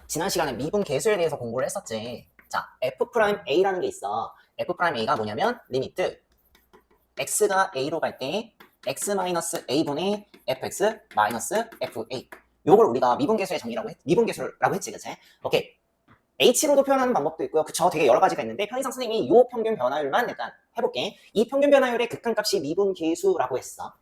지난 시간에 미분 계수에 대해서 공부를 했었지. 자, F'A라는 게 있어. F'A가 뭐냐면 리미트 x가 a로 갈 때 x-a분의 fx 마이너스 fa. 요걸 우리가 미분계수의 정의라고 미분계수라고 했지, 그치? 오케이. h로도 표현하는 방법도 있고요. 그쵸? 되게 여러 가지가 있는데 편의상 선생님이 요 평균 변화율만 일단 해볼게. 이 평균 변화율의 극한값이 미분계수라고 했어.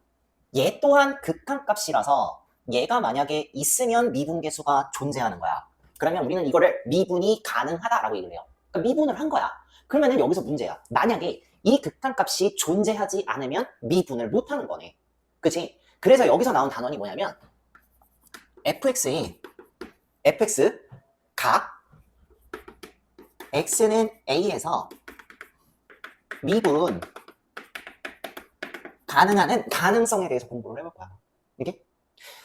얘 또한 극한값이라서 얘가 만약에 있으면 미분계수가 존재하는 거야. 그러면 우리는 이거를 미분이 가능하다라고 얘기를 해요. 그러니까 미분을 한 거야. 그러면은 여기서 문제야. 만약에 이 극한값이 존재하지 않으면 미분을 못하는 거네. 그치? 그래서 여기서 나온 단원이 뭐냐면 fx의 fx 각 x는 a에서 미분 가능한 가능성에 대해서 공부를 해볼 거야. 이게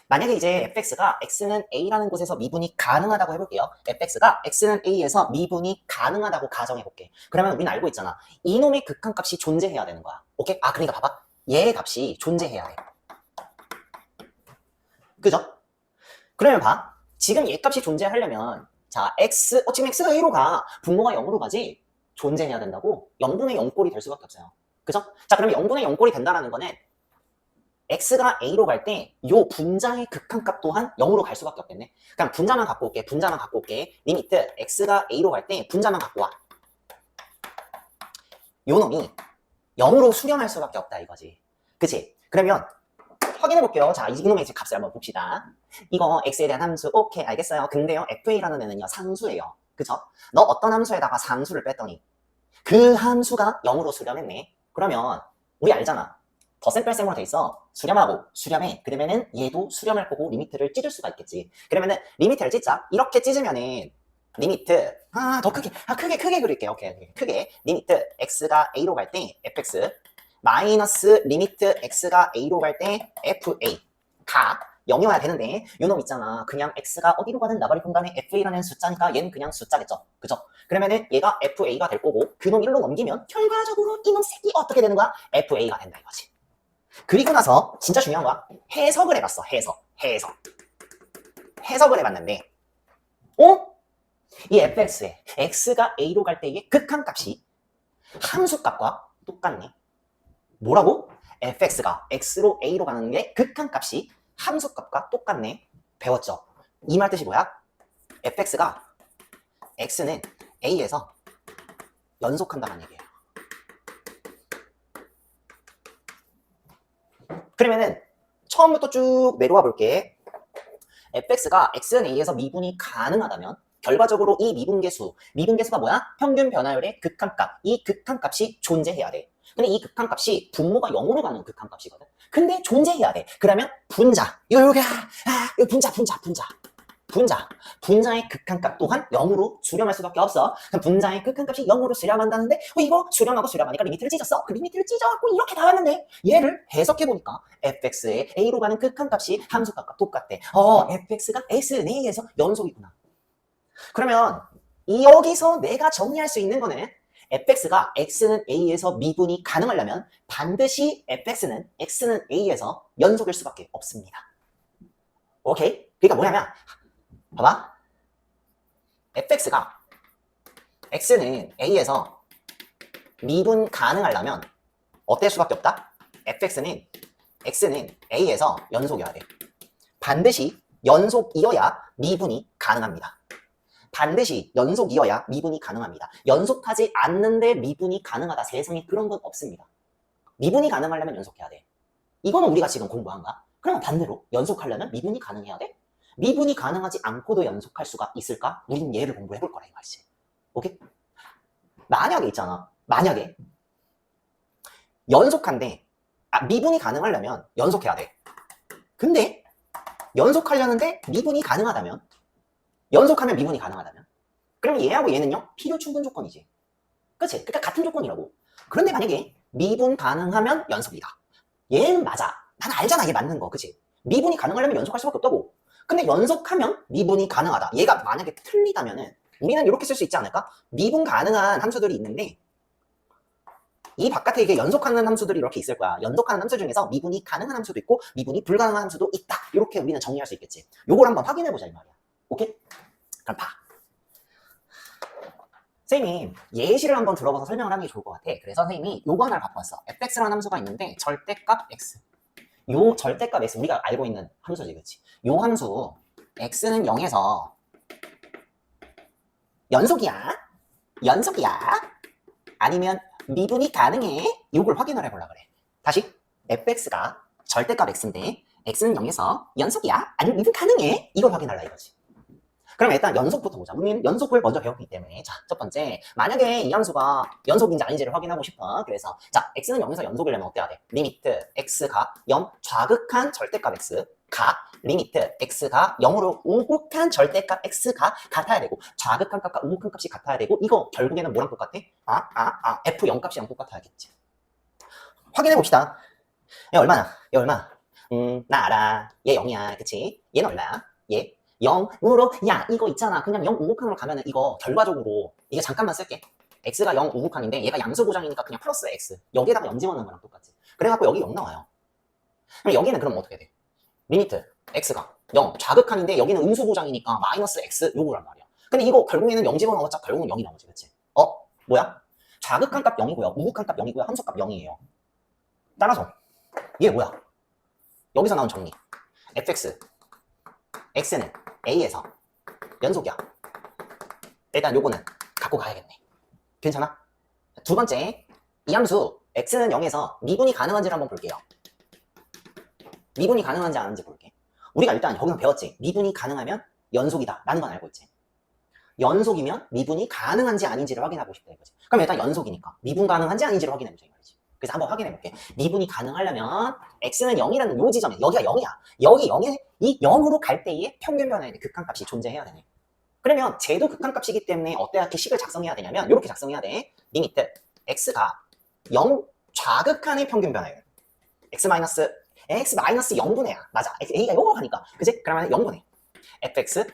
만약에 이제 fx가 x는 a라는 곳에서 미분이 가능하다고 해볼게요. fx가 x는 a에서 미분이 가능하다고 가정해볼게. 그러면 우리는 알고 있잖아. 이놈의 극한값이 존재해야 되는 거야. 오케이? 아, 그러니까 봐봐. 얘의 값이 존재해야 해. 그죠? 그러면 봐. 지금 얘 값이 존재하려면 자, 지금 x가 a로 가. 분모가 0으로 가지. 존재해야 된다고? 0분의 0꼴이 될 수밖에 없어요. 그죠? 자, 그러면 0분의 0꼴이 된다는 거는 x가 a로 갈 때 요 분자의 극한값 또한 0으로 갈 수밖에 없겠네. 그럼 분자만 갖고 올게. 분자만 갖고 올게. 리미트 x가 a로 갈 때 분자만 갖고 와. 요 놈이 0으로 수렴할 수밖에 없다 이거지. 그치? 그러면 확인해 볼게요. 자, 이놈의 값을 한번 봅시다. 이거 x에 대한 함수. 오케이, 알겠어요. 근데요, fa라는 애는요 상수예요. 그쵸? 너 어떤 함수에다가 상수를 뺐더니 그 함수가 0으로 수렴했네. 그러면 우리 알잖아. 덧셈 뺄셈으로 돼 있어. 수렴하고 수렴해. 그러면은 얘도 수렴할 거고 리미트를 찢을 수가 있겠지. 그러면은 리미트를 찢자. 이렇게 찢으면은 리미트 더 크게 크게 그릴게요. 오케이. 크게 리미트 x가 a로 갈 때 fx 마이너스 리미트 x가 a로 갈 때 fa 가 0이어야 되는데 요놈 있잖아. 그냥 x가 어디로 가든 나발이 공간에 fa라는 숫자니까 얘는 그냥 숫자겠죠. 그죠? 그러면은 얘가 fa가 될 거고 그놈 1로 넘기면 결과적으로 이놈 새끼 어떻게 되는 거야? fa가 된다 이거지. 그리고 나서 진짜 중요한 거야. 해석을 해봤어. 해석을 해봤는데 이 fx에 x가 a로 갈 때의 극한값이 함수값과 똑같네. 뭐라고? fx가 x로 a로 가는 게 극한값이 함수값과 똑같네. 배웠죠? 이 말 뜻이 뭐야? fx가 x는 a에서 연속한다는 얘기예요. 그러면은 처음부터 쭉 내려와 볼게. fx가 x는 a에서 미분이 가능하다면 결과적으로 이 미분계수가 뭐야? 평균 변화율의 극한값. 이 극한값이 존재해야 돼. 근데 이 극한값이 분모가 0으로 가는 극한값이거든. 근데 존재해야 돼. 그러면 분자. 이거 분자의 극한값 또한 0으로 수렴할 수밖에 없어. 그럼 분자의 극한값이 0으로 수렴한다는데 이거 수렴하고 수렴하니까 리미트를 찢었어. 그 리미트를 찢어갖고 이렇게 나왔는데 얘를 해석해보니까 fx의 a로 가는 극한값이 함수값과 똑같대. fx가 x는 a에서 연속이구나. 그러면 여기서 내가 정리할 수 있는 거는 fx가 x는 a에서 미분이 가능하려면 반드시 fx는 x는 a에서 연속일 수밖에 없습니다. 오케이? 그러니까 뭐냐면 봐봐. fx가 x는 a에서 미분 가능하려면 어떨 수밖에 없다? x는 a에서 연속이어야 돼. 반드시 연속이어야 미분이 가능합니다. 연속하지 않는데 미분이 가능하다. 세상에 그런 건 없습니다. 미분이 가능하려면 연속해야 돼. 이거는 우리가 지금 공부한 거야. 그러면 반대로 연속하려면 미분이 가능해야 돼? 미분이 가능하지 않고도 연속할 수가 있을까? 우린 얘를 공부해 볼 거라 이 말이지. 오케이? 만약에 연속한데 미분이 가능하려면 연속해야 돼. 근데 연속하려는데 미분이 가능하다면 연속하면 미분이 가능하다면 그러면 얘하고 얘는요 필요 충분 조건이지. 그치? 그러니까 같은 조건이라고. 그런데 만약에 미분 가능하면 연속이다. 얘는 맞아. 난 알잖아 이게 맞는 거. 그치? 미분이 가능하려면 연속할 수밖에 없다고. 근데 연속하면 미분이 가능하다. 얘가 만약에 틀리다면은 우리는 이렇게 쓸 수 있지 않을까? 미분 가능한 함수들이 있는데 이 바깥에 이게 연속하는 함수들이 이렇게 있을 거야. 연속하는 함수 중에서 미분이 가능한 함수도 있고 미분이 불가능한 함수도 있다. 이렇게 우리는 정리할 수 있겠지. 요걸 한번 확인해 보자 이 말이야. 오케이? 그럼 봐. 선생님이 예시를 한번 들어봐서 설명을 하는 게 좋을 것 같아. 그래서 선생님이 요거 하나를 갖고 왔어. fx라는 함수가 있는데 절대값 x. 요 절대값 x 우리가 알고 있는 함수지, 그치? 요 함수 x는 0에서 연속이야? 아니면 미분이 가능해? 요걸 확인을 해보려고 그래. 다시 fx가 절대값 x인데 x는 0에서 연속이야? 아니면 미분 가능해? 이걸 확인하려 이거지. 그럼 일단 연속부터 보자. 우리는 연속을 먼저 배웠기 때문에 자, 첫 번째 만약에 이 함수가 연속인지 아닌지를 확인하고 싶어. 그래서 자, x는 0에서 연속이려면 어때야 돼? 리미트 x가 0 좌극한 절대값 x가 리미트 x가 0으로 우극한 절대값 x가 같아야 되고 좌극한 값과 우극한 값이 같아야 되고 이거 결국에는 뭐랑 똑같아? f 0 값이랑 똑같아야겠지. 확인해 봅시다. 얘 얼마나? 나 알아. 얘 0이야. 그치? 얘는 얼마야? 얘 0으로 야 이거 있잖아. 그냥 0 우극한으로 가면은 이거 결과적으로 이게 잠깐만 쓸게. x가 0 우극한인데 얘가 양수 보장이니까 그냥 플러스 x. 여기에다가 0 집어넣는 거랑 똑같지. 그래갖고 여기 0 나와요. 그럼 여기는 그럼 어떻게 돼? 리미트 x가 0 좌극한인데 여기는 음수 보장이니까 마이너스 x 요거란 말이야. 근데 이거 결국에는 0 집어넣었자 결국은 0이 나오지, 그치? 뭐야? 좌극한 값 0이고요. 우극한 값 0이고요. 함수 값 0이에요. 따라서 이게 뭐야? 여기서 나온 정리. fx x는 a에서 연속이야. 일단 요거는 갖고 가야겠네. 괜찮아? 두 번째, 이 함수 x는 0에서 미분이 가능한지를 한번 볼게요. 미분이 가능한지 안 하는지 볼게. 우리가 일단 여기서 배웠지. 미분이 가능하면 연속이다 라는 건 알고 있지. 연속이면 미분이 가능한지 아닌지를 확인하고 싶다 이거지. 그럼 일단 연속이니까 미분 가능한지 아닌지를 확인해보자 이 말이지. 그래서 한번 확인해볼게. 미분이 가능하려면 x는 0이라는 요 지점에 여기가 0이야. 여기 0에 이 0으로 갈 때의 평균 변화의 극한값이 존재해야 되네. 그러면 쟤도 극한값이기 때문에 어떻게 식을 작성해야 되냐면 이렇게 작성해야 돼. 리미트 x가 0 좌극한의 평균 변화율 x 마이너스 0분의야. 맞아. a가 요거 가니까 그치? 그러면 0분의 fx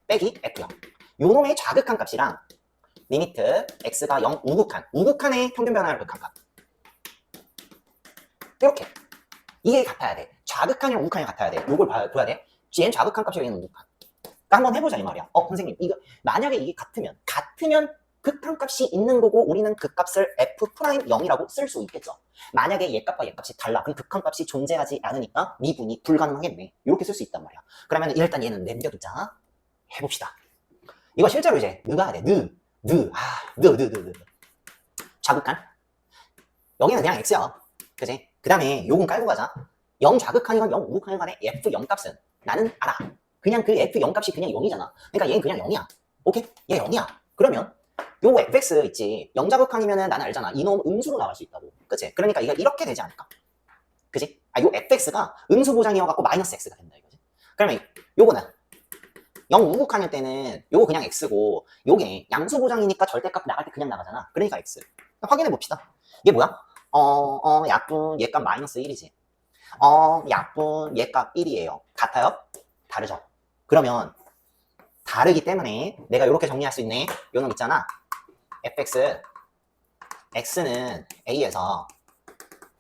빼기 f0 요놈의 좌극한 값이랑 리미트 x가 0 우극한의 평균 변화율 극한값 이렇게 이게 같아야 돼. 좌극한이랑 우극한이 같아야 돼. 요걸 봐야 돼. 얘는 좌극한 값이고 얘는 우극한. 그러니까 한번 해보자 이 말이야. 선생님 이거 만약에 이게 같으면 극한 값이 있는 거고 우리는 그 값을 f'0이라고 쓸 수 있겠죠. 만약에 얘 값과 얘 값이 달라. 그럼 극한 값이 존재하지 않으니까 미분이 불가능하겠네. 이렇게 쓸 수 있단 말이야. 그러면 일단 얘는 남겨두자. 해봅시다. 이거 실제로 이제 느가 돼. 느. 좌극한. 여기는 그냥 x야. 그지? 그 다음에 요건 깔고 가자. 0 좌극한이건 0 우극한이건 간에 f0 값은 나는 알아. 그냥 그 f0 값이 그냥 0이잖아. 그러니까 얘는 그냥 0이야. 오케이? 얘 0이야. 그러면 요 fx 있지. 0 좌극한이면은 나는 알잖아. 이놈 음수로 나갈 수 있다고. 그치? 그러니까 이게 이렇게 되지 않을까? 그치? 요 fx가 음수 보장이어갖고 마이너스 x가 된다 이거지. 그러면 요거는 0 우극한일 때는 요거 그냥 x고 요게 양수 보장이니까 절대값 나갈 때 그냥 나가잖아. 그러니까 x. 확인해 봅시다. 이게 뭐야? 약분 얘값 마이너스 1이지. 약분 얘값 1이에요. 같아요? 다르죠? 그러면 다르기 때문에 내가 이렇게 정리할 수 있네. 요놈 있잖아. fx x는 a에서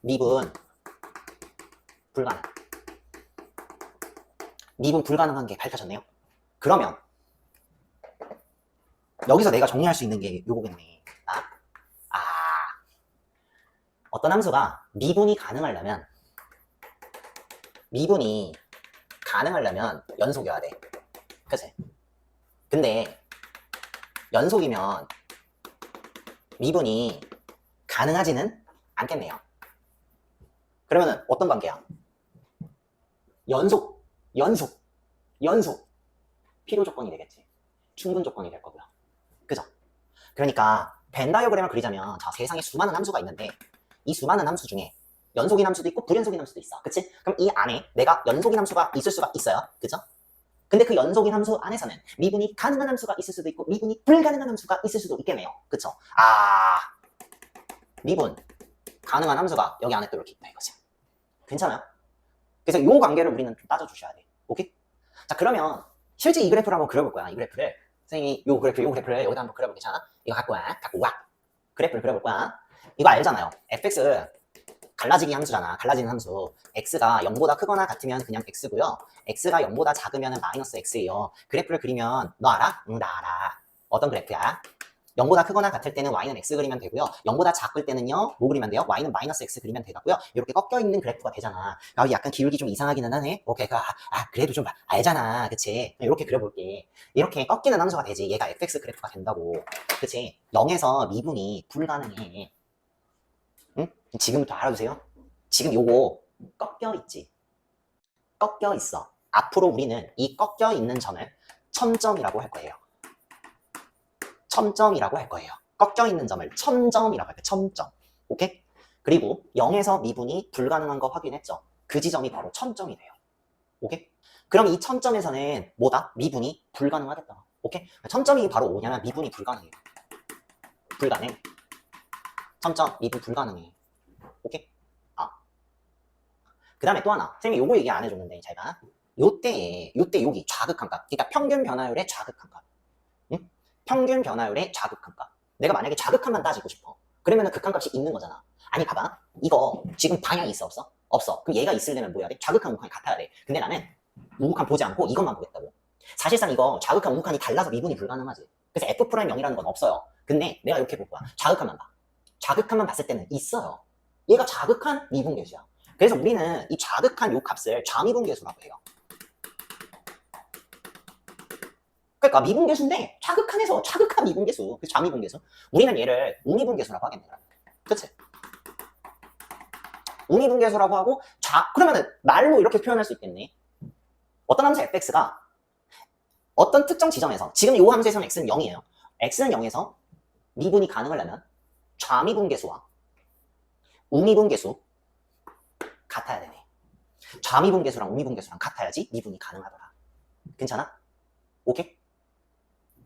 미분 불가능. 미분 불가능한 게 밝혀졌네요. 그러면 여기서 내가 정리할 수 있는 게 요거겠네. 어떤 함수가 미분이 가능하려면 연속이어야 돼. 그치? 근데 연속이면 미분이 가능하지는 않겠네요. 그러면은 어떤 관계야? 연속 필요 조건이 되겠지. 충분 조건이 될 거고요. 그죠? 그러니까 벤 다이어그램을 그리자면 자, 세상에 수많은 함수가 있는데 이 수많은 함수 중에 연속인 함수도 있고 불연속인 함수도 있어. 그치? 그럼 이 안에 내가 연속인 함수가 있을 수가 있어요. 그죠? 근데 그 연속인 함수 안에서는 미분이 가능한 함수가 있을 수도 있고 미분이 불가능한 함수가 있을 수도 있겠네요. 그쵸? 미분 가능한 함수가 여기 안에 또 이렇게 있다 이거죠. 괜찮아요? 그래서 이 관계를 우리는 좀 따져주셔야 돼. 오케이? 자, 그러면 실제 이 그래프를 한번 그려볼 거야. 이 그래프를 선생님이 요 그래프를 여기다 한번 그려볼게. 자, 이거 갖고 와. 그래프를 그려볼 거야. 이거 알잖아요. fx 갈라지기 함수잖아. 갈라지는 함수. x가 0보다 크거나 같으면 그냥 x고요. x가 0보다 작으면 마이너스 x예요. 그래프를 그리면 너 알아? 응, 나 알아. 어떤 그래프야? 0보다 크거나 같을 때는 y는 x 그리면 되고요. 0보다 작을 때는요, 뭐 그리면 돼요? y는 마이너스 x 그리면 되고요. 이렇게 꺾여 있는 그래프가 되잖아. 아, 약간 기울기 좀 이상하기는 하네. 오케이, 그래도 좀 알잖아, 그치? 이렇게 그려볼게. 이렇게 꺾이는 함수가 되지. 얘가 fx 그래프가 된다고, 그치? 0에서 미분이 불가능해. 응? 지금부터 알아두세요. 지금 요거 꺾여 있지. 꺾여 있어. 앞으로 우리는 이 꺾여 있는 점을 첨점이라고 할 거예요. 첨점이라고 할 거예요. 꺾여 있는 점을 첨점이라고 할 거예요. 첨점. 오케이? 그리고 0에서 미분이 불가능한 거 확인했죠? 그 지점이 바로 첨점이 돼요. 오케이? 그럼 이 첨점에서는 뭐다? 미분이 불가능하겠다. 오케이? 첨점이 바로 뭐냐면 미분이 불가능해요. 불가능. 첨점, 미분 불가능해. 오케이? 그 다음에 또 하나. 선생님이 요거 얘기 안 해줬는데 잘 봐. 요때 여기 좌극한 값. 그러니까 평균 변화율의 좌극한 값. 응? 평균 변화율의 좌극한 값. 내가 만약에 좌극한만 따지고 싶어. 그러면은 극한값이 있는 거잖아. 아니 봐봐. 이거 지금 방향이 있어 없어? 없어. 그럼 얘가 있으려면 뭐 해야 돼? 좌극한 우극한이 같아야 돼. 근데 나는 우극한 보지 않고 이것만 보겠다고. 사실상 이거 좌극한 우극한이 달라서 미분이 불가능하지. 그래서 f'0이라는 건 없어요. 근데 내가 이렇게 볼 거야. 좌극한만 봐. 좌극한만 봤을 때는 있어요. 얘가 좌극한 미분계수야. 그래서 우리는 이 좌극한 요 값을 좌미분계수라고 해요. 그러니까 미분계수인데 좌극한에서 좌극한 미분계수, 그 좌미분계수. 우리는 얘를 우미분계수라고 하겠네요. 그치? 우미분계수라고 하고 그러면은 말로 이렇게 표현할 수 있겠네. 어떤 함수 fx가 어떤 특정 지점에서, 지금 요 함수에서는 x는 0이에요. x는 0에서 미분이 가능하려면 좌미분계수와 우미분계수 같아야 되네. 좌미분계수랑 우미분계수랑 같아야지 미분이 가능하더라. 괜찮아? 오케이?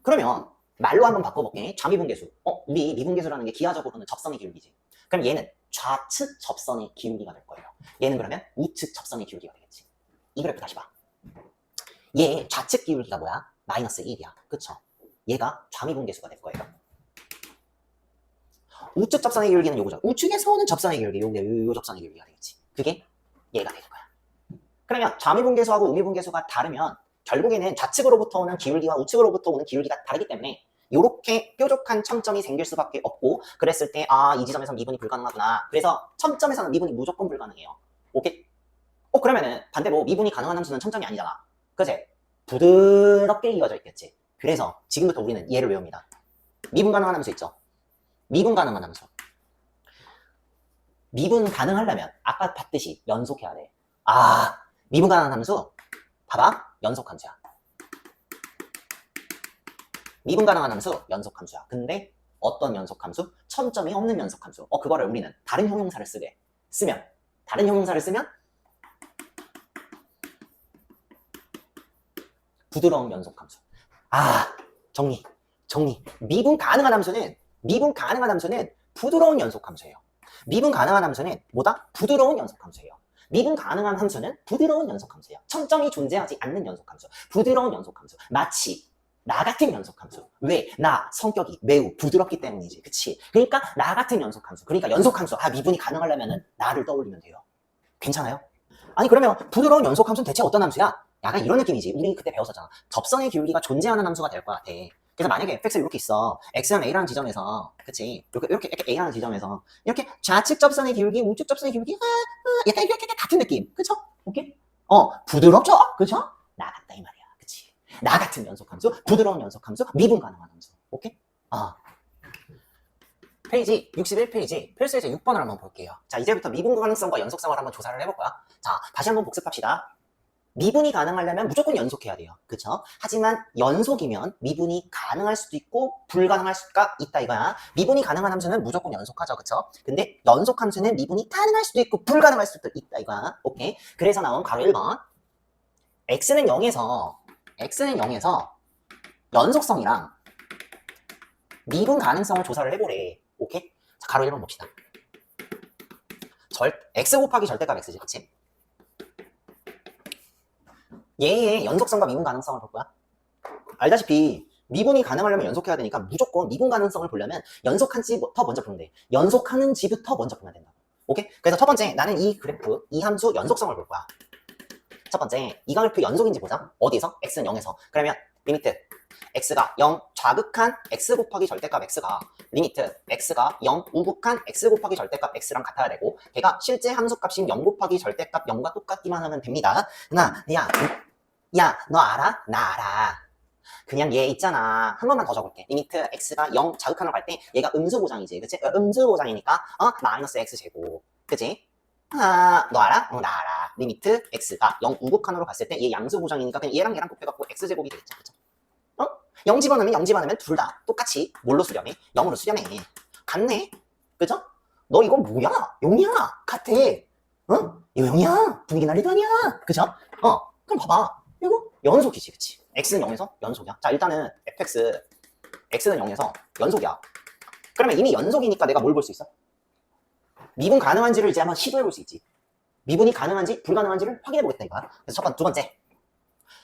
그러면 말로 한번 바꿔볼게. 좌미분계수. 우리 미분계수라는 게 기하적으로는 접선의 기울기지. 그럼 얘는 좌측 접선의 기울기가 될 거예요. 얘는 그러면 우측 접선의 기울기가 되겠지. 이 그래프 다시 봐. 얘 좌측 기울기가 뭐야? 마이너스 1이야. 그쵸? 얘가 좌미분계수가 될 거예요. 우측 접선의 기울기는 요거죠. 우측에서 오는 접선의 기울기, 요 접선의 기울기가 되겠지. 그게 얘가 되는 거야. 그러면 좌미분계수하고 우미분계수가 다르면 결국에는 좌측으로부터 오는 기울기와 우측으로부터 오는 기울기가 다르기 때문에 이렇게 뾰족한 첨점이 생길 수밖에 없고, 그랬을 때 이 지점에서 미분이 불가능하구나. 그래서 첨점에서는 미분이 무조건 불가능해요. 오케이? 그러면은 반대로 미분이 가능한 함수는 첨점이 아니잖아. 그치? 부드럽게 이어져 있겠지. 그래서 지금부터 우리는 얘를 외웁니다. 미분 가능한 함수 있죠? 미분 가능한 함수. 미분 가능하려면 아까 봤듯이 연속해야 돼. 미분 가능한 함수 봐봐. 연속 함수야. 미분 가능한 함수 연속 함수야. 근데 어떤 연속 함수? 첨점이 없는 연속 함수. 그거를 우리는 다른 형용사를 쓰면 다른 형용사를 쓰면 부드러운 연속 함수. 정리. 미분 가능한 함수는 부드러운 연속 함수예요. 미분 가능한 함수는 뭐다? 부드러운 연속 함수예요. 미분 가능한 함수는 부드러운 연속 함수예요. 첨점이 존재하지 않는 연속 함수. 부드러운 연속 함수. 마치 나 같은 연속 함수. 왜? 나 성격이 매우 부드럽기 때문이지. 그치? 그러니까 나 같은 연속 함수. 그러니까 연속 함수. 미분이 가능하려면 나를 떠올리면 돼요. 괜찮아요? 아니 그러면 부드러운 연속 함수는 대체 어떤 함수야? 약간 이런 느낌이지. 우리 그때 배웠었잖아. 접선의 기울기가 존재하는 함수가 될 것 같아. 그래서 만약에 fx가 이렇게 있어. x는 a라는 지점에서, 그치? 이렇게 a라는 지점에서 이렇게 좌측 접선의 기울기, 우측 접선의 기울기, 약간 이렇게 같은 느낌. 그쵸? 오케이? 부드럽죠? 그쵸? 나 같다 이 말이야. 그치? 나 같은 연속함수, 부드러운 연속함수, 미분 가능한 함수. 오케이? 페이지 61페이지 필수예제 6번을 한번 볼게요. 자, 이제부터 미분 가능성과 연속성을 한번 조사를 해볼 거야. 자, 다시 한번 복습합시다. 미분이 가능하려면 무조건 연속해야 돼요. 그쵸? 하지만 연속이면 미분이 가능할 수도 있고 불가능할 수가 있다 이거야. 미분이 가능한 함수는 무조건 연속하죠. 그쵸? 근데 연속 함수는 미분이 가능할 수도 있고 불가능할 수도 있다 이거야. 오케이? 그래서 나온 가로 1번. x는 0에서 연속성이랑 미분 가능성을 조사를 해보래. 오케이? 자, 가로 1번 봅시다. x 곱하기 절대값 x지. 그치? 얘의 연속성과 미분 가능성을 볼 거야. 알다시피 미분이 가능하려면 연속해야 되니까 무조건 미분 가능성을 보려면 연속한지부터 먼저 보면 돼. 연속하는지부터 먼저 보면 된다고. 오케이? 그래서 첫 번째, 나는 이 그래프, 이 함수 연속성을 볼 거야. 첫 번째, 이 그래프 연속인지 보자. 어디서? x는 0에서. 그러면 리미트 x가 0 좌극한 x 곱하기 절대값 x가 리미트 x가 0 우극한 x 곱하기 절대값 x랑 같아야 되고, 걔가 실제 함수값인 0 곱하기 절대값 0과 똑같기만 하면 됩니다. 야, 너 알아? 나 알아. 그냥 얘 있잖아. 한 번만 더 적을게. 리미트 x가 0 자극한으로 갈 때 얘가 음수보장이지. 그치? 음수보장이니까 마이너스 x제곱. 그치? 아, 너 알아? 나 알아. 리미트 x가 0 우극한으로 갔을 때 얘 양수보장이니까 그냥 얘랑 곱해갖고 x제곱이 되겠죠. 그쵸? 0 집어넣으면 0 집어넣으면 둘 다 똑같이 뭘로 수렴해? 0으로 수렴해. 같네? 그죠? 너 이거 뭐야? 0이야. 같아. 이거 0이야. 분위기 난리도 아니야. 그죠? 그럼 봐봐. 이거 연속이지, 그치? x는 0에서 연속이야. 자, 일단은 x는 0에서 연속이야. 그러면 이미 연속이니까 내가 뭘 볼 수 있어? 미분 가능한지를 이제 한번 시도해 볼 수 있지. 미분이 가능한지 불가능한지를 확인해 보겠다 이거야. 그래서 두 번째,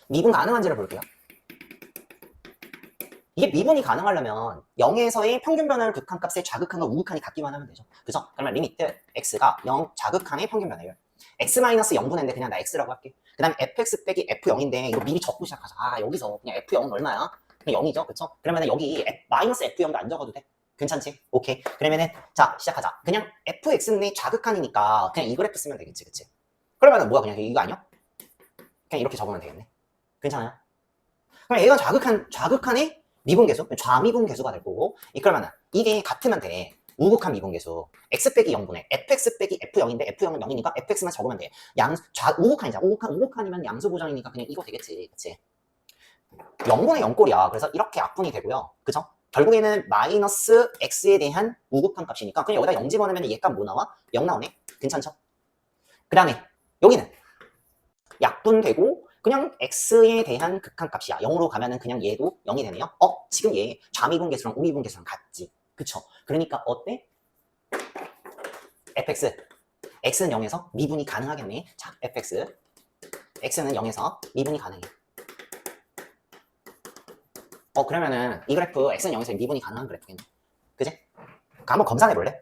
미분 가능한지를 볼게요. 이게 미분이 가능하려면 0에서의 평균 변화율 극한값의 좌극한과 우극한이 같기만 하면 되죠. 그죠? 그러면 리미트 x가 0 좌극한의 평균 변화율 x-0분의인데 그냥 나 x라고 할게. 그 다음에 fx 빼기 f0인데 이거 미리 적고 시작하자. 여기서 그냥 f0은 얼마야? 그냥 0이죠. 그쵸? 그러면은 여기 마이너스 f0도 안 적어도 돼. 괜찮지? 오케이. 그러면은 자 시작하자. 그냥 fx는 좌극한이니까 그냥 이 그래프 쓰면 되겠지. 그치? 그러면은 뭐야, 그냥 이거 아니야? 그냥 이렇게 적으면 되겠네. 괜찮아요? 그럼 얘가 좌극한의 미분계수, 좌미분계수가 될 거고, 그러면은 이게 같으면 돼. 우극한 미분계수 x 빼기 0분의 fx 빼기 f0인데 f0은 0이니까 fx만 적으면 돼. 우극한이잖아. 우극한이면 양수보장이니까 그냥 이거 되겠지. 그치? 0분의 0꼴이야. 그래서 이렇게 약분이 되고요. 그죠? 결국에는 마이너스 x에 대한 우극한 값이니까 그냥 여기다 0 집어넣으면 얘 값 뭐 나와? 0 나오네. 괜찮죠? 그 다음에 여기는 약분되고 그냥 x에 대한 극한값이야. 0으로 가면은 그냥 얘도 0이 되네요. 지금 얘 좌미분계수랑 우미분계수랑 같지. 그쵸? 그러니까 어때? x는 0에서 미분이 가능하겠네. 자, x는 0에서 미분이 가능해. 그러면은 이 그래프 x는 0에서 미분이 가능한 그래프겠네. 그지? 한번 검사해 볼래?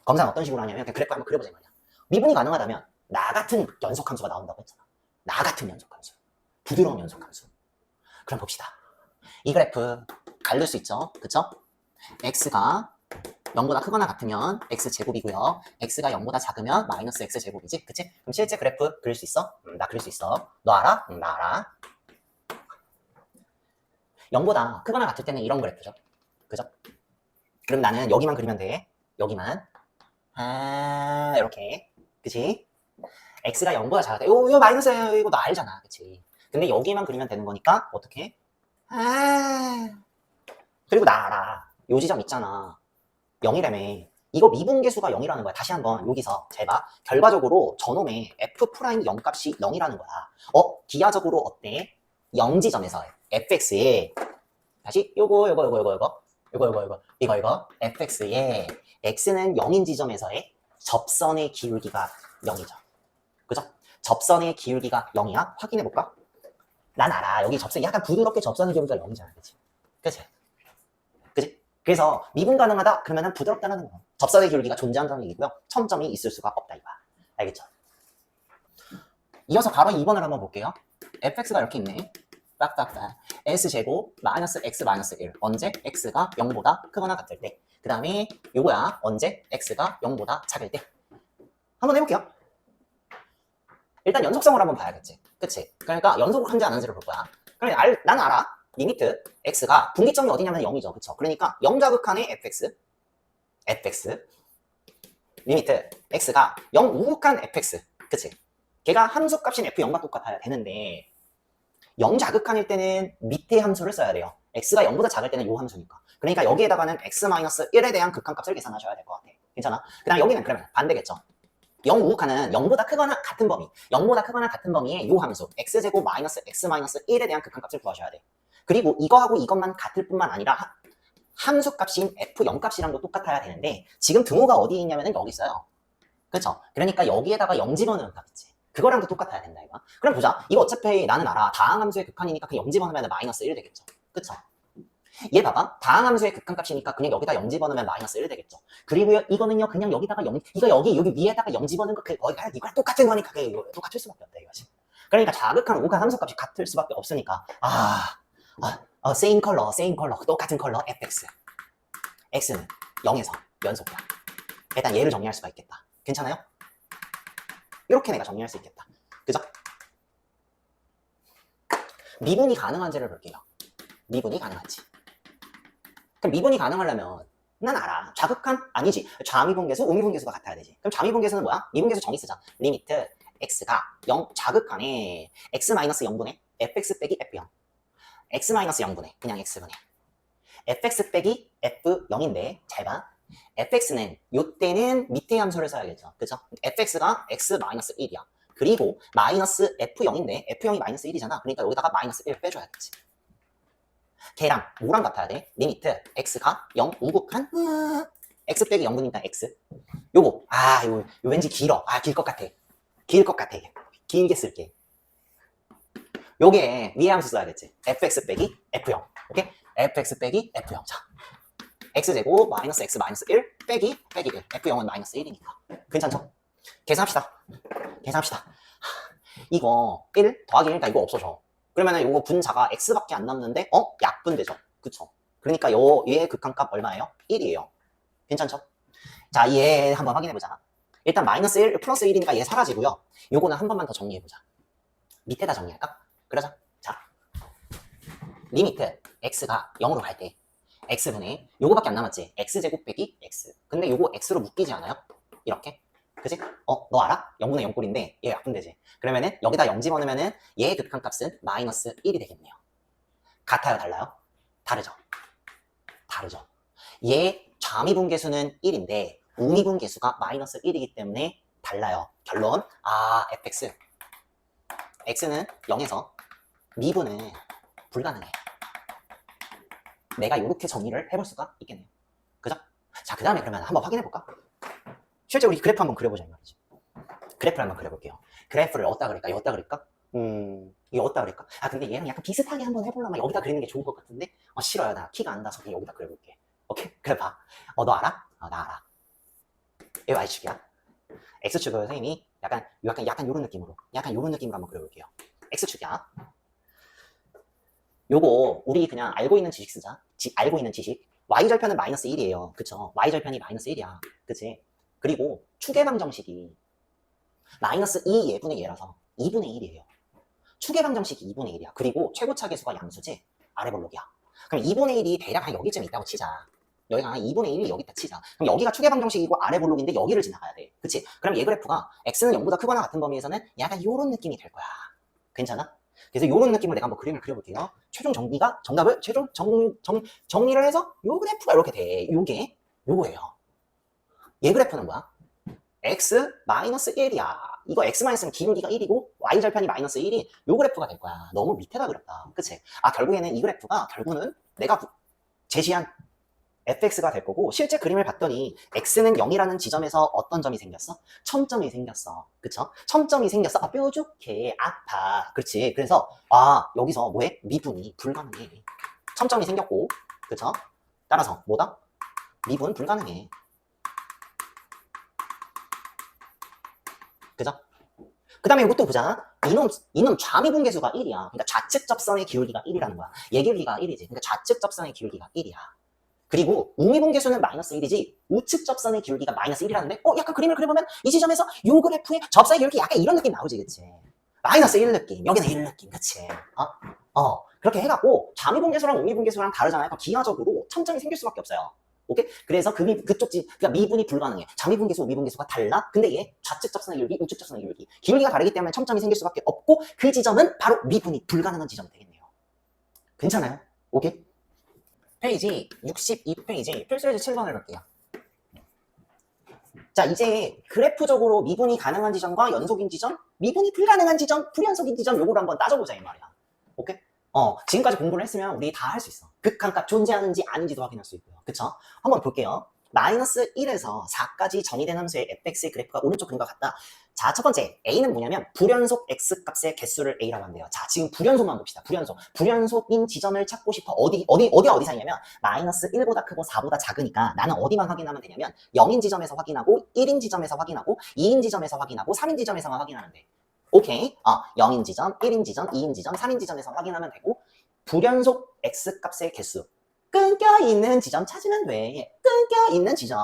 검사는 어떤 식으로 하냐면 그냥 그래프 한번 그려보자 말이야. 미분이 가능하다면 나 같은 연속함수가 나온다고 했잖아. 나 같은 연속함수. 부드러운 연속함수. 그럼 봅시다. 이 그래프 갈릴 수 있죠? 그쵸? x가 0보다 크거나 같으면 x제곱이고요. x가 0보다 작으면 마이너스 x제곱이지? 그치? 그럼 실제 그래프 그릴 수 있어? 나 그릴 수 있어. 너 알아? 나 알아. 0보다 크거나 같을 때는 이런 그래프죠. 그죠? 그럼 나는 여기만 그리면 돼. 여기만. 이렇게. 그치? x가 0보다 작을 때, 이거 마이너스야. 이거 너 알잖아. 그치? 근데 여기만 그리면 되는 거니까, 어떻게? 그리고 나 알아. 요 지점 있잖아. 0이라며. 이거 미분계수가 0이라는 거야. 다시 한번 여기서 잘 봐. 결과적으로 저놈의 f'0 값이 0이라는 거야. 기하적으로 어때? 0 지점에서 fx에 다시 이거 fx에 x는 0인 지점에서의 접선의 기울기가 0이죠. 그죠? 접선의 기울기가 0이야? 확인해 볼까? 난 알아. 여기 접선이 약간 부드럽게 접선의 기울기가 0이잖아. 그치? 그치? 그치? 그래서 미분 가능하다? 그러면은 부드럽다는 거. 접선의 기울기가 존재한다는 얘기고요. 첨점이 있을 수가 없다 이거야. 알겠죠? 이어서 바로 2번을 한번 볼게요. fx가 이렇게 있네. 딱딱딱. s제곱 마이너스 x 마이너스 1. 언제? x가 0보다 크거나 같을 때. 그 다음에 요거야. 언제? x가 0보다 작을 때. 한번 해볼게요. 일단 연속성을 한번 봐야겠지. 그치? 그러니까 연속을 한지 안 한지를 볼 거야. 그러면 나는 알아. 리미트 x가 분기점이 어디냐면 0이죠. 그쵸? 그러니까 0자극한의 fx 리미트 x가 0 우극한 fx. 그치? 걔가 함수값인 f0과 똑같아야 되는데 0 자극한일 때는 밑에 함수를 써야 돼요. x가 0보다 작을 때는 요 함수니까. 그러니까 여기에다가는 x-1에 대한 극한값을 계산하셔야 될 것 같아. 괜찮아? 그 다음 여기는 그러면 반대겠죠. 0 우극한은 0보다 크거나 같은 범위, 0보다 크거나 같은 범위의 요 함수 x제곱 마이너스 x-1에 대한 극한값을 구하셔야 돼. 그리고 이거하고 이것만 같을 뿐만 아니라 함수값인 f0 값이랑도 똑같아야 되는데 지금 등호가 어디에 있냐면 여기 있어요. 그렇죠? 그러니까 여기에다가 0 집어넣은 값 있지. 그거랑도 똑같아야 된다 이거. 그럼 보자. 이거 어차피 나는 알아. 다항함수의 극한이니까 그 0 집어넣으면 마이너스 1 되겠죠. 그쵸? 얘 봐봐. 다항 함수의 극한값이니까 그냥 여기다 0 집어넣으면 마이너스 1 되겠죠. 그리고요, 이거는요, 그냥 여기다가 0, 이거 여기 위에다가 0 집어넣은 거, 거기가 이거랑 똑같은 거니까, 이거 똑같을 수밖에 없다, 이거지. 그러니까 자극한 오각 함수값이 같을 수밖에 없으니까, same color, 똑같은 컬러, fx. x는 0에서 연속이야. 일단 얘를 정리할 수가 있겠다. 괜찮아요? 이렇게 내가 정리할 수 있겠다. 그죠? 미분이 가능한지를 볼게요. 미분이 가능한지. 그럼 미분이 가능하려면 난 알아. 자극한? 아니지. 좌미분계수, 우미분계수가 같아야 되지. 그럼 좌미분계수는 뭐야? 미분계수 정의 쓰자. 리미트 x가 0, 자극한에 x-0분의 fx 빼기 f0. x-0분의 그냥 x분의 fx 빼기 f0인데 잘 봐. fx는 요때는 밑에 함수를 써야겠죠. 그죠? fx가 x-1이야. 그리고 마이너스 f0인데 f0이 마이너스 1이잖아. 그러니까 여기다가 마이너스 1 빼줘야겠지. 걔랑 뭐랑 같아야 돼? 리미트 x가 0 우극한 x 빼기 0분이니까 x. 요거 이거 왠지 길어. 길 것 같아. 길게 쓸게. 요게 위에 함수 써야겠지. fx 빼기 f0. 오케이? fx 빼기 f0. 자, x제곱 마이너스 x 마이너스 1 빼기 1. f0은 마이너스 1이니까. 괜찮죠? 계산합시다. 이거 1 더하기 1이니까 이거 없어져. 그러면은 요거 분자가 x밖에 안 남는데 약분되죠. 그쵸? 그러니까 얘의 극한값 얼마예요? 1이에요. 괜찮죠? 자, 얘 한번 확인해보자. 일단 마이너스 1 플러스 1이니까 얘 사라지고요. 요거는 한 번만 더 정리해보자. 밑에다 정리할까? 그러자. 자, 리미트 x가 0으로 갈 때 x분의 요거밖에 안 남았지. x제곱 빼기 x. 근데 요거 x로 묶이지 않아요? 이렇게. 그치? 너 알아? 0분의 0꼴인데 얘 약분되지. 그러면은 여기다 0 집어넣으면은 얘의 극한값은 마이너스 1이 되겠네요. 같아요? 달라요? 다르죠. 얘 좌미분계수는 1인데 우미분계수가 마이너스 1이기 때문에 달라요. 결론 fx x는 0에서 미분은 불가능해. 내가 이렇게 정리를 해볼 수가 있겠네요. 그죠? 자, 그 다음에 그러면 한번 확인해볼까? 실제 우리 그래프 한번 그려보자 이 말이지. 그래프를 한번 그려볼게요. 그래프를 어디다 그릴까? 여기다 그릴까? 이거 어디다 그릴까? 근데 얘랑 약간 비슷하게 한번 해보려면 여기다 그리는 게 좋을 것 같은데 싫어요. 나 키가 안 나서 그냥 여기다 그려볼게. 오케이? 그래 봐. 너 알아? 나 알아. 얘 y축이야. x축을 선생님이 약간 요런 느낌으로 한번 그려볼게요. x축이야. 요거 우리 그냥 알고 있는 지식 쓰자. 알고 있는 지식. y절편은 마이너스 1이에요. 그쵸? y절편이 마이너스 1이야. 그치? 그리고 추계방정식이 마이너스 2 예분의 얘라서 2분의 1이에요. 추계방정식이 2분의 1이야. 그리고 최고차 계수가 양수지 아래볼록이야. 그럼 2분의 1이 대략 한 여기쯤 있다고 치자. 여기가 한 2분의 1이 여기다 치자. 그럼 여기가 추계방정식이고 아래볼록인데 여기를 지나가야 돼. 그치? 그럼 얘 그래프가 x는 0보다 크거나 같은 범위에서는 약간 요런 느낌이 될 거야. 괜찮아? 그래서 요런 느낌으로 내가 한번 그림을 그려볼게요. 최종 정리가 정답을 정리를 해서 요 그래프가 이렇게 돼. 요거예요. 얘 그래프는 뭐야? x-1이야. 이거 x-는 기울기가 1이고 y절편이 마이너스 1이 요 그래프가 될 거야. 너무 밑에다 그렸다. 그치? 결국에는 이 그래프가 결국은 내가 제시한 fx가 될 거고 실제 그림을 봤더니 x는 0이라는 지점에서 어떤 점이 생겼어? 첨점이 생겼어. 그쵸? 첨점이 생겼어. 뾰족해. 아파. 그렇지. 그래서 여기서 뭐해? 미분이 불가능해. 첨점이 생겼고 그쵸? 따라서 뭐다? 미분 불가능해. 그죠? 그 다음에 이것도 보자. 이놈 좌미분계수가 1이야. 그러니까 좌측 접선의 기울기가 1이라는 거야. 얘 기울기가 1이지. 그러니까 좌측 접선의 기울기가 1이야. 그리고 우미분계수는 마이너스 1이지 우측 접선의 기울기가 마이너스 1이라는데 약간 그림을 그려보면 이 지점에서 요 그래프의 접선의 기울기 약간 이런 느낌 나오지. 그치? 마이너스 1 느낌. 여기는 1 느낌. 그치? 그렇게 해갖고 좌미분계수랑 우미분계수랑 다르잖아요. 그러니까 기하적으로 첨점이 생길 수밖에 없어요. 오케이? 그래서 그러니까 미분이 불가능해. 좌미분계수, 우미분계수가 달라? 근데 얘 좌측 접선의 기울기, 우측 접선의 기울기. 기울기가 다르기 때문에 첨점이 생길 수밖에 없고 그 지점은 바로 미분이 불가능한 지점이 되겠네요. 괜찮아요? 오케이? 페이지 62페이지 필수예제 7번을 볼게요. 자, 이제 그래프적으로 미분이 가능한 지점과 연속인 지점, 미분이 불가능한 지점, 불연속인 지점 요거를 한번 따져보자 이 말이야. 오케이? 지금까지 공부를 했으면 우리 다 할 수 있어. 극한값 존재하는지 아닌지도 확인할 수 있고요. 그쵸? 한번 볼게요. 마이너스 1에서 4까지 정의된 함수의 fx의 그래프가 오른쪽 그림과 같다. 자, 첫 번째 A는 뭐냐면 불연속 x 값의 개수를 A라고 한대요. 자, 지금 불연속만 봅시다. 불연속. 불연속인 지점을 찾고 싶어. 어디와 어디 사이냐면 마이너스 1보다 크고 4보다 작으니까 나는 어디만 확인하면 되냐면 0인 지점에서 확인하고 1인 지점에서 확인하고 2인 지점에서 확인하고 3인 지점에서만 확인하면 돼. 오케이. 0인 지점, 1인 지점, 2인 지점, 3인 지점에서 확인하면 되고 불연속 x 값의 개수. 끊겨있는 지점 찾으면 돼. 끊겨있는 지점.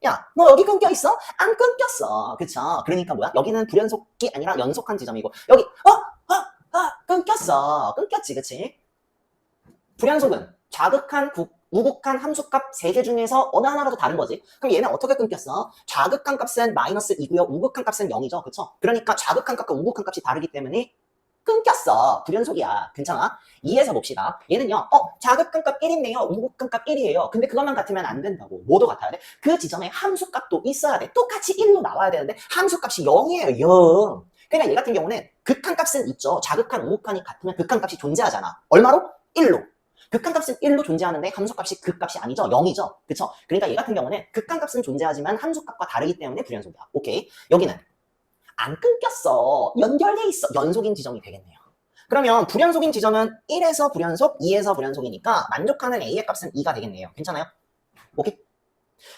야, 너 여기 끊겨있어? 안 끊겼어. 그쵸? 그러니까 뭐야? 여기는 불연속이 아니라 연속한 지점이고 여기 끊겼어. 끊겼지, 그치? 불연속은 좌극한, 우극한 함수값 3개 중에서 어느 하나라도 다른 거지. 그럼 얘는 어떻게 끊겼어? 좌극한 값은 마이너스 2고요. 우극한 값은 0이죠. 그쵸? 그러니까 좌극한 값과 우극한 값이 다르기 때문에 끊겼어. 불연속이야. 괜찮아? 이해해서 봅시다. 얘는요, 좌극한 값 1인데요. 우극한 값 1이에요. 근데 그것만 같으면 안 된다고. 뭐도 같아야 돼? 그 지점에 함수값도 있어야 돼. 똑같이 1로 나와야 되는데 함수값이 0이에요. 0. 그러니까 얘 같은 경우는 극한 값은 있죠. 좌극한, 우극한이 같으면 극한 값이 존재하잖아. 얼마로? 1로. 극한 값은 1로 존재하는데 함수값이 그 값이 아니죠. 0이죠. 그쵸? 그러니까 얘 같은 경우는 극한 값은 존재하지만 함수값과 다르기 때문에 불연속이야. 오케이. 여기는 안 끊겼어. 연결돼 있어. 연속인 지점이 되겠네요. 그러면 불연속인 지점은 1에서 불연속, 2에서 불연속이니까 만족하는 A의 값은 2가 되겠네요. 괜찮아요? 오케이?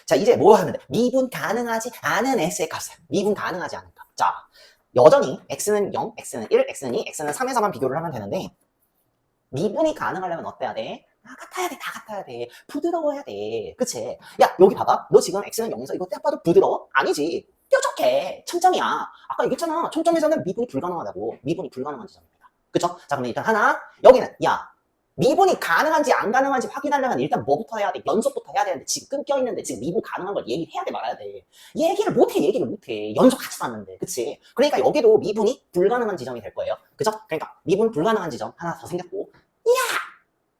자, 이제 뭐 하면 돼? 미분 가능하지 않은 S의 값을. 미분 가능하지 않은 값. 자, 여전히 X는 0, X는 1, X는 2, X는 3에서만 비교를 하면 되는데 미분이 가능하려면 어때야 돼? 같아야 돼. 다 같아야 돼. 부드러워야 돼. 그치? 야, 여기 봐봐. 너 지금 X는 0에서 이거 딱 봐도 부드러워? 아니지. 뾰족해. 첨점이야. 아까 얘기했잖아. 첨점에서는 미분이 불가능하다고. 미분이 불가능한 지점입니다. 그쵸? 자, 그럼 일단 하나. 여기는 야, 미분이 가능한지 안 가능한지 확인하려면 일단 뭐부터 해야 돼? 연속부터 해야 되는데 지금 끊겨있는데 지금 미분 가능한 걸 얘기해야 돼 말아야 돼. 얘기를 못해. 연속하지도 않는데. 그치? 그러니까 여기도 미분이 불가능한 지점이 될 거예요. 그죠? 그러니까 미분 불가능한 지점 하나 더 생겼고 이야!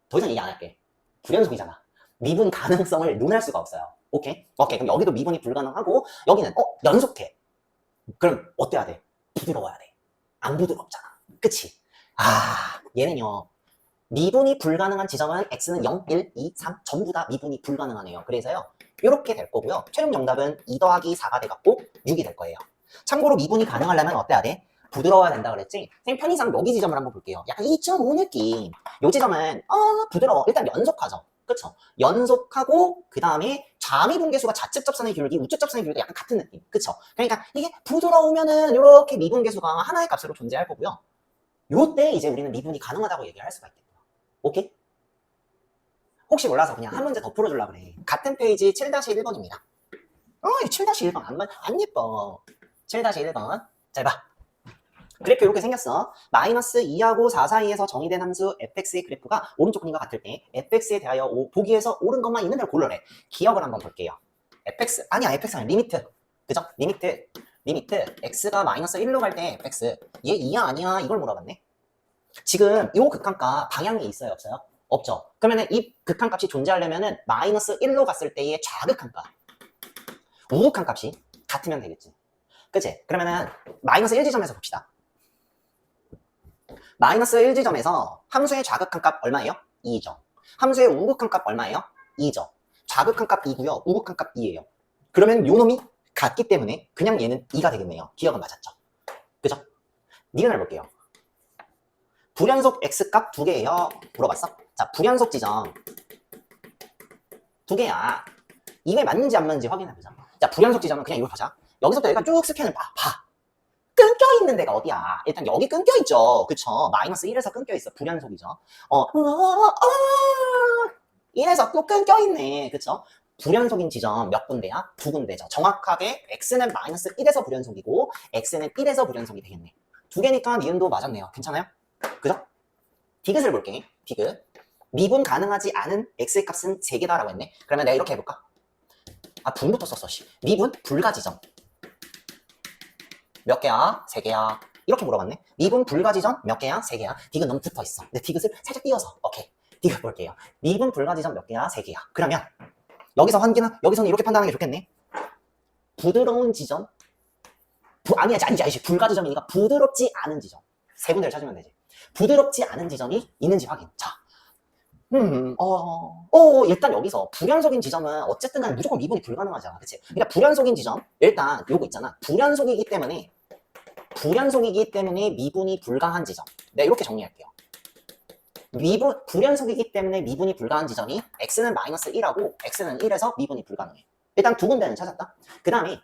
더 이상 얘기 안 할게. 불연속이잖아. 미분 가능성을 논할 수가 없어요. 오케이? 그럼 여기도 미분이 불가능하고 여기는 연속해. 그럼 어때야 돼? 부드러워야 돼. 안 부드럽잖아. 그치? 얘는요. 미분이 불가능한 지점은 X는 0, 1, 2, 3 전부 다 미분이 불가능하네요. 그래서요. 이렇게 될 거고요. 최종 정답은 2 더하기 4가 돼갖고 6이 될 거예요. 참고로 미분이 가능하려면 어때야 돼? 부드러워야 된다 그랬지? 선생님 편의상 여기 지점을 한번 볼게요. 약간 2.5 느낌. 이 지점은 부드러워. 일단 연속하죠. 그쵸? 연속하고 그 다음에 좌미분계수가 좌측 접선의 기울기, 우측 접선의 기울기 약간 같은 느낌. 그쵸? 그러니까 이게 부드러우면은 이렇게 미분계수가 하나의 값으로 존재할 거고요. 요때 이제 우리는 미분이 가능하다고 얘기를 할 수가 있겠다. 오케이? 혹시 몰라서 그냥 한 문제 더 풀어주려고 그래. 같은 페이지 7-1번입니다. 이 7-1번 안 예뻐. 7-1번. 잘 봐. 그래프 이렇게 생겼어. 마이너스 2하고 4 사이에서 정의된 함수 fx의 그래프가 오른쪽 그림과 같을 때 fx에 대하여 보기에서 옳은 것만 있는 대로 고르래. 기억을 한번 볼게요. fx 아니야 리미트. 그죠? 리미트 x가 마이너스 1로 갈 때 fx 얘 2야 아니야 이걸 물어봤네. 지금 이 극한값 방향이 있어요 없어요? 없죠. 그러면은 이 극한값이 존재하려면은 마이너스 1로 갔을 때의 좌극한값 우극한값이 같으면 되겠지. 그치? 그러면은 마이너스 1지점에서 봅시다. 마이너스 1지점에서 함수의 좌극한값 얼마예요? 2죠. 함수의 우극한값 얼마예요? 2죠. 좌극한값 2고요. 우극한값 2예요. 그러면 요 놈이 같기 때문에 그냥 얘는 2가 되겠네요. 기억은 맞았죠. 그죠? 니은을 볼게요. 불연속 x값 2개예요. 물어봤어? 자, 불연속 지점 2개야. 이게 맞는지 안 맞는지 확인해보자. 자, 불연속 지점은 그냥 이걸 보자. 여기서부터 여기가 쭉 스캔을 봐. 끊겨있는 데가 어디야? 일단 여기 끊겨있죠. 그쵸? 마이너스 1에서 끊겨있어. 불연속이죠. 1에서 또 끊겨있네. 그쵸? 불연속인 지점 몇 군데야? 2군데죠. 정확하게 x는 마이너스 1에서 불연속이고 x는 1에서 불연속이 되겠네. 2개니까 니은도 맞았네요. 괜찮아요? 그죠? 디귿을 볼게. 디귿. 미분 가능하지 않은 x의 값은 3개다라고 했네. 그러면 내가 이렇게 해볼까? 분부터 썼어. 미분 불가 지점. 몇 개야? 3개야. 이렇게 물어봤네. 미분 불가 지점 몇 개야? 3개야. 디귿 너무 붙어 있어. 근데 디귿을 살짝 띄워서. 오케이. 디귿 볼게요. 미분 불가 지점 몇 개야? 3개야. 그러면 여기서는 이렇게 판단하는 게 좋겠네. 부드러운 지점? 아니지. 불가 지점이니까 부드럽지 않은 지점. 세 군데를 찾으면 되지. 부드럽지 않은 지점이 있는지 확인. 자, 일단 여기서 불연속인 지점은 어쨌든 간에 무조건 미분이 불가능하잖아. 그치? 그러니까 불연속인 지점, 일단 요거 있잖아. 불연속이기 때문에 미분이 불가한 지점. 네, 이렇게 정리할게요. 불연속이기 때문에 미분이 불가한 지점이 x는 마이너스 1하고 x는 1에서 미분이 불가능해. 일단 두 군데는 찾았다. 그 다음에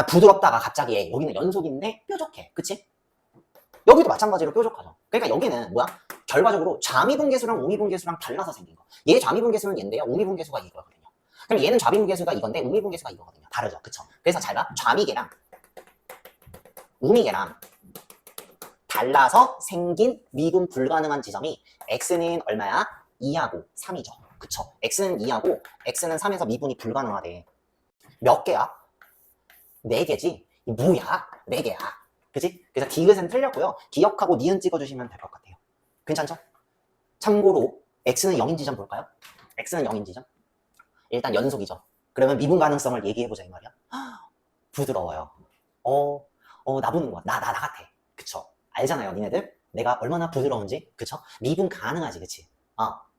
부드럽다가 갑자기 여기는 연속인데 뾰족해. 그치? 여기도 마찬가지로 뾰족하죠. 그러니까 여기는 뭐야? 결과적으로 좌미분계수랑 우미분계수랑 달라서 생긴 거. 얘 좌미분계수는 얘인데요. 우미분계수가 이거거든요. 그럼 얘는 좌미분계수가 이건데 우미분계수가 이거거든요. 다르죠. 그쵸? 그래서 잘 봐. 좌미계랑 우미계랑 달라서 생긴 미분 불가능한 지점이 x는 얼마야? 2하고 3이죠. 그쵸? x는 2하고 x는 3에서 미분이 불가능하대. 몇 개야? 4개지? 뭐야? 4개야. 그치? 그래서 디귿은 틀렸고요. 기억하고 니은 찍어주시면 될 것 같아요. 괜찮죠? 참고로 x는 0인 지점 볼까요? x는 0인 지점. 일단 연속이죠. 그러면 미분 가능성을 얘기해보자 이 말이야. 부드러워요. 나 보는 거야. 나 같아. 그쵸? 알잖아요, 니네들? 내가 얼마나 부드러운지. 그쵸? 미분 가능하지, 그치?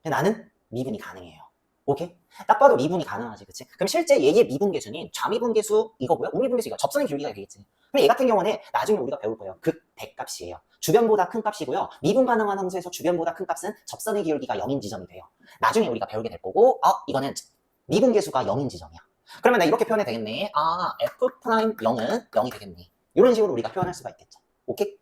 근데 나는 미분이 가능해요. 오케이? 딱 봐도 미분이 가능하지, 그치? 그럼 실제 얘의 미분계수는 좌미분계수 이거고요. 우미분계수 이거. 접선의 길이가 되겠지. 그럼 얘 같은 경우는 나중에 우리가 배울 거예요. 극 대값이에요. 주변보다 큰 값이고요. 미분 가능한 함수에서 주변보다 큰 값은 접선의 기울기가 0인 지점이 돼요. 나중에 우리가 배우게 될 거고, 이거는 미분계수가 0인 지점이야. 그러면 나 이렇게 표현해도 되겠네. f 프라임 0은 0이 되겠네. 이런 식으로 우리가 표현할 수가 있겠죠. 오케이?